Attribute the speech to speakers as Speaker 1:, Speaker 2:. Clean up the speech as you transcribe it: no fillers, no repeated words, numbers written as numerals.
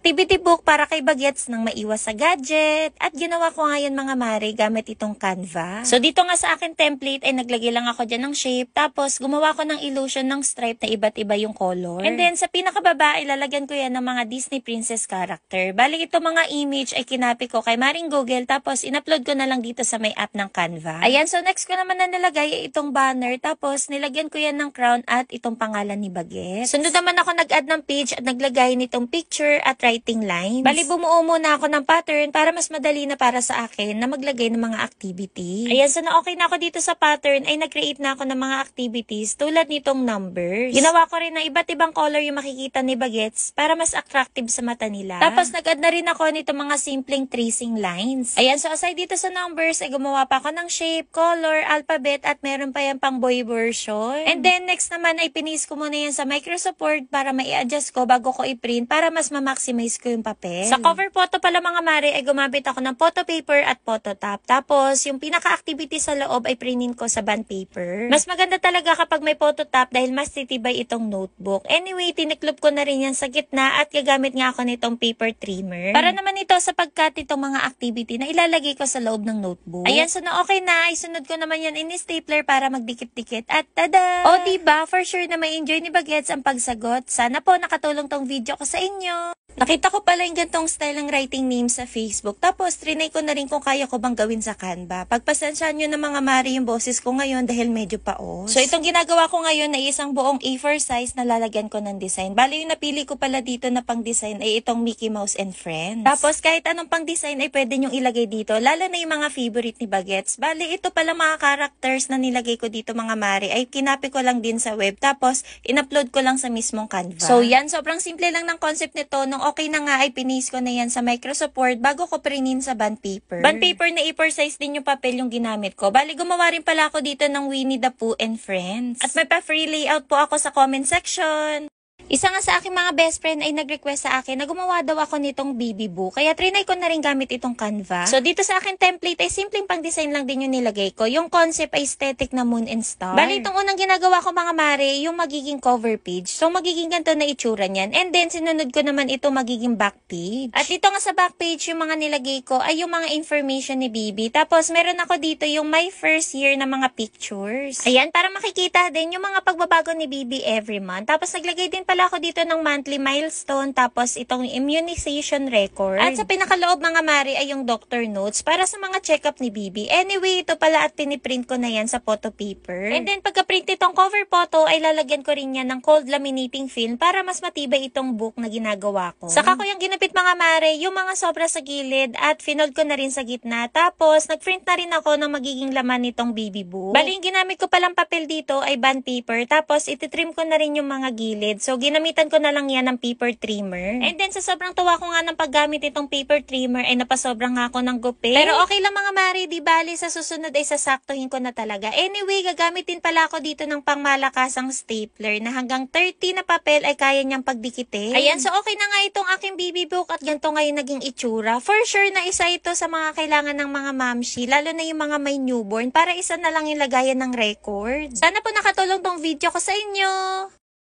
Speaker 1: activity book para kay bagets nang maiwas sa gadget. At ginawa ko ngayon mga mare gamit itong Canva. So dito nga sa akin template ay naglagay lang ako dyan ng shape. Tapos gumawa ko ng illusion ng stripe na iba't iba yung color. And then sa pinakababa ay lalagyan ko yan ng mga Disney princess character. Bali ito mga image ay kinapi ko kay Maring Google. Tapos in-upload ko na lang dito sa may app ng Canva. Ayan, so next ko naman na nilagay ay itong banner. Tapos nilagyan ko yan ng crown at itong pangalan ni Bagets. Sunod naman ako nag-add ng page at naglagay nitong picture at writing lines. Bali bumuo muna ako ng pattern para mas madali na para sa akin na maglagay ng mga activity. Ayan, so na okay na ako dito sa pattern ay nag-create na ako ng mga activities tulad nitong numbers. Ginawa ko rin ng iba't ibang color yung makikita ni Bagets para mas attractive sa mata nila. Tapos nag-add na rin ako nitong mga simpleng tracing lines. Ayan, so aside dito sa numbers ay gumawa pa ako ng shape, color, alphabet at meron pa yan pang boy version. And then next naman ay pinis ko muna yan sa Microsoft Word para mai-adjust ko bago ko i-print para mas ma-maximize ko yung papel. Sa cover photo pala mga mare ay gumamit ako ng photo paper at photo top. Tapos yung pinaka-activity sa loob ay printin ko sa bond paper. Mas maganda talaga kapag may photo top dahil mas titibay itong notebook. Anyway, tiniklop ko na rin yan sa gitna at gagamit nga ako nitong paper trimmer. Para naman ito sa pagkat itong mga activity na ilalagay ko sa loob ng notebook. Ayan, so na okay na, isunod ko naman yan in stapler para magdikit-dikit at tada! O diba, for sure na may enjoy ni Bagets ang pagsagot. Sana po nakatulong tong video ko sa inyo. Nakita ko pala yung gantong style ng writing name sa Facebook. Tapos, trinay ko na rin kung kaya ko bang gawin sa Canva. Pagpasensyahan nyo na mga mari yung boses ko ngayon dahil medyo paos. So, itong ginagawa ko ngayon ay isang buong A4 size na lalagyan ko ng design. Bali, yung napili ko pala dito na pang design ay itong Mickey Mouse and Friends. Tapos, kahit anong pang design ay pwede nyong ilagay dito. Lalo na yung mga favorite ni Bagets. Bali, ito pala mga characters na nilagay ko dito mga mari ay kinapi ko lang din sa web. Tapos, in-upload ko lang sa mismong Canva. So, yan. Sobrang simple lang ng concept nito. Nung okay na nga ay pinis ko na yan sa Microsoft Word bago ko printin sa bond paper. Bond paper na A4 size din yung papel yung ginamit ko. Bali, gumawa rin pala ako dito ng Winnie the Pooh and Friends. At may pa-free layout po ako sa comment section. Isa nga sa aking mga best friend ay nag-request sa akin na gumawa daw ako nitong baby book. Kaya trinay ko na rin gamit itong Canva. So dito sa akin template ay simpleng pang-design lang din yung nilagay ko. Yung concept ay aesthetic na moon and star. Bali itong unang ginagawa ko mga mare, yung magiging cover page. So magiging ganito na itsura niyan. And then sinunod ko naman ito magiging back page. At dito nga sa back page yung mga nilagay ko ay yung mga information ni Bibi. Tapos meron ako dito yung my first year na mga pictures. Ayan, para makikita din yung mga pagbabago ni Bibi every month. Tapos naglagay din pala ako dito ng monthly milestone, tapos itong immunization record. At sa pinakaloob mga mari ay yung doctor notes para sa mga check-up ni Bibi. Anyway, ito pala at piniprint ko na yan sa photo paper. And then pagka-print itong cover photo ay lalagyan ko rin yan ng cold laminating film para mas matibay itong book na ginagawa ko. Saka ko yung ginapit mga mare, yung mga sobra sa gilid at finold ko na rin sa gitna. Tapos nag-print na rin ako ng magiging laman nitong baby book. Bali yung ginamit ko palang papel dito ay bond paper. Tapos ititrim ko na rin yung mga gilid. So ginamitan ko na lang yan ng paper trimmer. And then sa sobrang tuwa ko nga ng paggamit itong paper trimmer ay napasobrang nga ako ng gupit. Pero okay lang mga mari, di bali sa susunod ay sasaktuhin ko na talaga. Anyway, gagamit din pala ako dito ng pangmalakasang stapler na hanggang 30 na papel ay kaya niyang pagdikitin. Ayan, so okay na nga itong aking baby book at ganito ngayon naging itsura. For sure na isa ito sa mga kailangan ng mga mamshi, lalo na yung mga may newborn para isa na lang yung lagayan ng records. Sana po nakatulong tong video ko sa inyo.